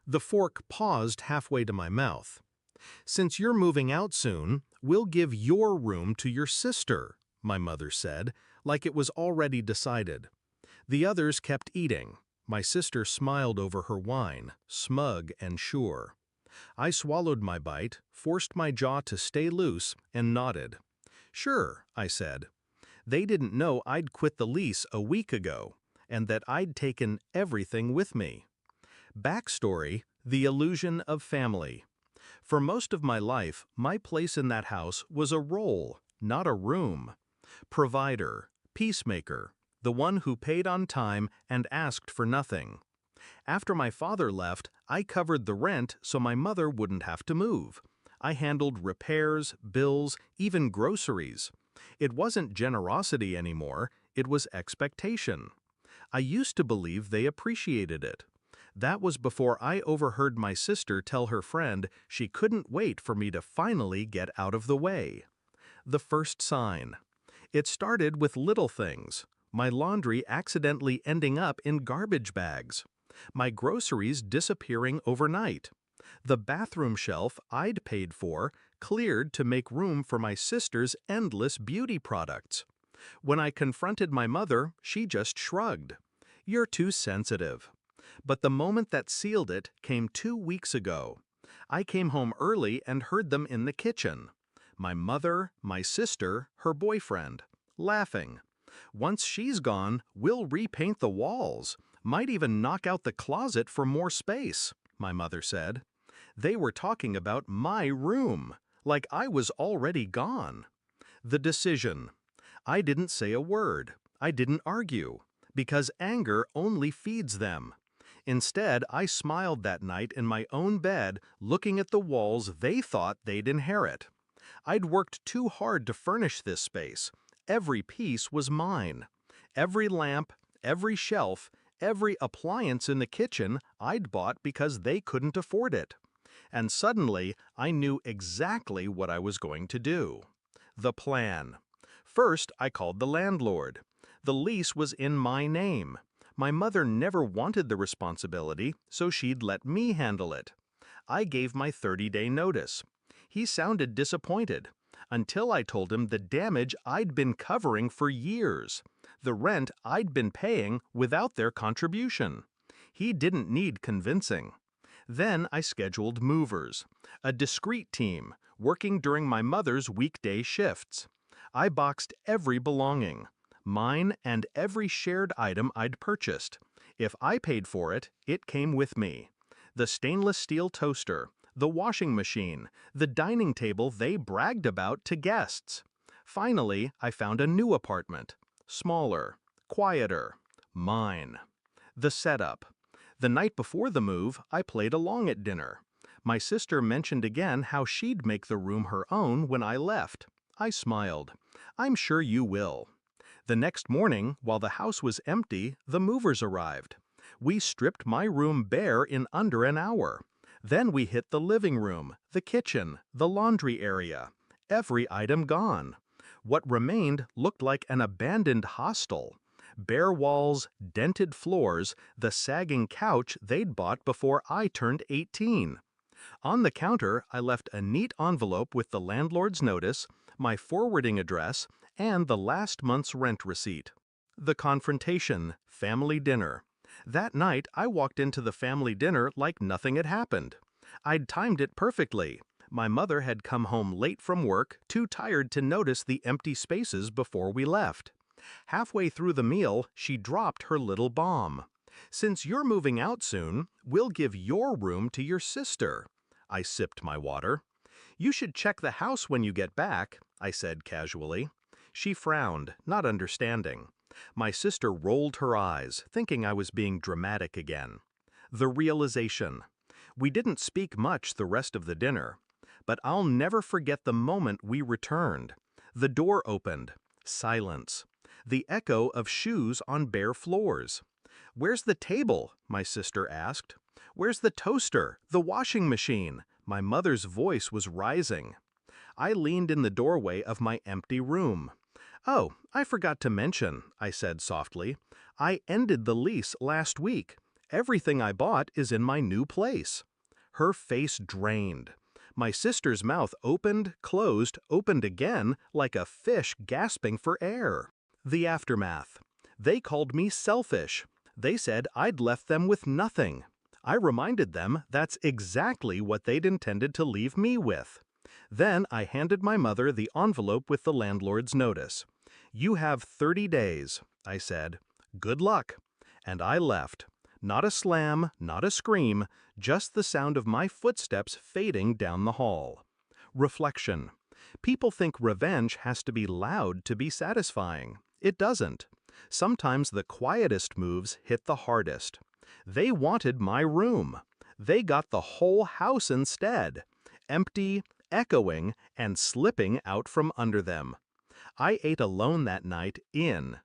The fork paused halfway to my mouth. "Since you're moving out soon, we'll give your room to your sister," my mother said, like it was already decided. The others kept eating. My sister smiled over her wine, smug and sure. I swallowed my bite, forced my jaw to stay loose, and nodded. "Sure," I said. They didn't know I'd quit the lease a week ago, and that I'd taken everything with me. Backstory: the illusion of family. For most of my life, my place in that house was a role, not a room. Provider, peacemaker, the one who paid on time and asked for nothing. After my father left, I covered the rent so my mother wouldn't have to move. I handled repairs, bills, even groceries. It wasn't generosity anymore, it was expectation. I used to believe they appreciated it. That was before I overheard my sister tell her friend she couldn't wait for me to finally get out of the way. The first sign. It started with little things. My laundry accidentally ending up in garbage bags. My groceries disappearing overnight. The bathroom shelf I'd paid for cleared to make room for my sister's endless beauty products. When I confronted my mother, she just shrugged. "You're too sensitive." But the moment that sealed it came 2 weeks ago. I came home early and heard them in the kitchen. My mother, my sister, her boyfriend, laughing. "Once she's gone, we'll repaint the walls. Might even knock out the closet for more space," my mother said. They were talking about my room, like I was already gone. The decision. I didn't say a word. I didn't argue, because anger only feeds them. Instead, I smiled that night in my own bed, looking at the walls they thought they'd inherit. I'd worked too hard to furnish this space. Every piece was mine. Every lamp, every shelf, every appliance in the kitchen I'd bought because they couldn't afford it. And suddenly, I knew exactly what I was going to do. The plan. First, I called the landlord. The lease was in my name. My mother never wanted the responsibility, so she'd let me handle it. I gave my 30-day notice. He sounded disappointed, until I told him the damage I'd been covering for years, the rent I'd been paying without their contribution. He didn't need convincing. Then I scheduled movers, a discreet team, working during my mother's weekday shifts. I boxed every belonging, mine and every shared item I'd purchased. If I paid for it, it came with me. The stainless steel toaster, the washing machine, the dining table they bragged about to guests. Finally, I found a new apartment. Smaller, quieter, mine. The setup. The night before the move, I played along at dinner. My sister mentioned again how she'd make the room her own when I left. I smiled. "I'm sure you will." The next morning, while the house was empty, the movers arrived. We stripped my room bare in under an hour. Then we hit the living room, the kitchen, the laundry area. Every item gone. What remained looked like an abandoned hostel. Bare walls, dented floors, the sagging couch they'd bought before I turned 18. On the counter, I left a neat envelope with the landlord's notice, my forwarding address, and the last month's rent receipt. The confrontation, family dinner. That night, I walked into the family dinner like nothing had happened. I'd timed it perfectly. My mother had come home late from work, too tired to notice the empty spaces before we left. Halfway through the meal, she dropped her little bomb. "Since you're moving out soon, we'll give your room to your sister." I sipped my water. "You should check the house when you get back," I said casually. She frowned, not understanding. My sister rolled her eyes, thinking I was being dramatic again. The realization. We didn't speak much the rest of the dinner, but I'll never forget the moment we returned. The door opened. Silence. The echo of shoes on bare floors. "Where's the table?" my sister asked. "Where's the toaster, the washing machine?" My mother's voice was rising. I leaned in the doorway of my empty room. "Oh, I forgot to mention," I said softly. "I ended the lease last week. Everything I bought is in my new place." Her face drained. My sister's mouth opened, closed, opened again, like a fish gasping for air. The aftermath. They called me selfish. They said I'd left them with nothing. I reminded them that's exactly what they'd intended to leave me with. Then I handed my mother the envelope with the landlord's notice. "You have 30 days," I said. "Good luck." And I left. Not a slam, not a scream, just the sound of my footsteps fading down the hall. Reflection. People think revenge has to be loud to be satisfying. It doesn't. Sometimes the quietest moves hit the hardest. They wanted my room. They got the whole house instead. Empty, echoing, and slipping out from under them. I ate alone that night in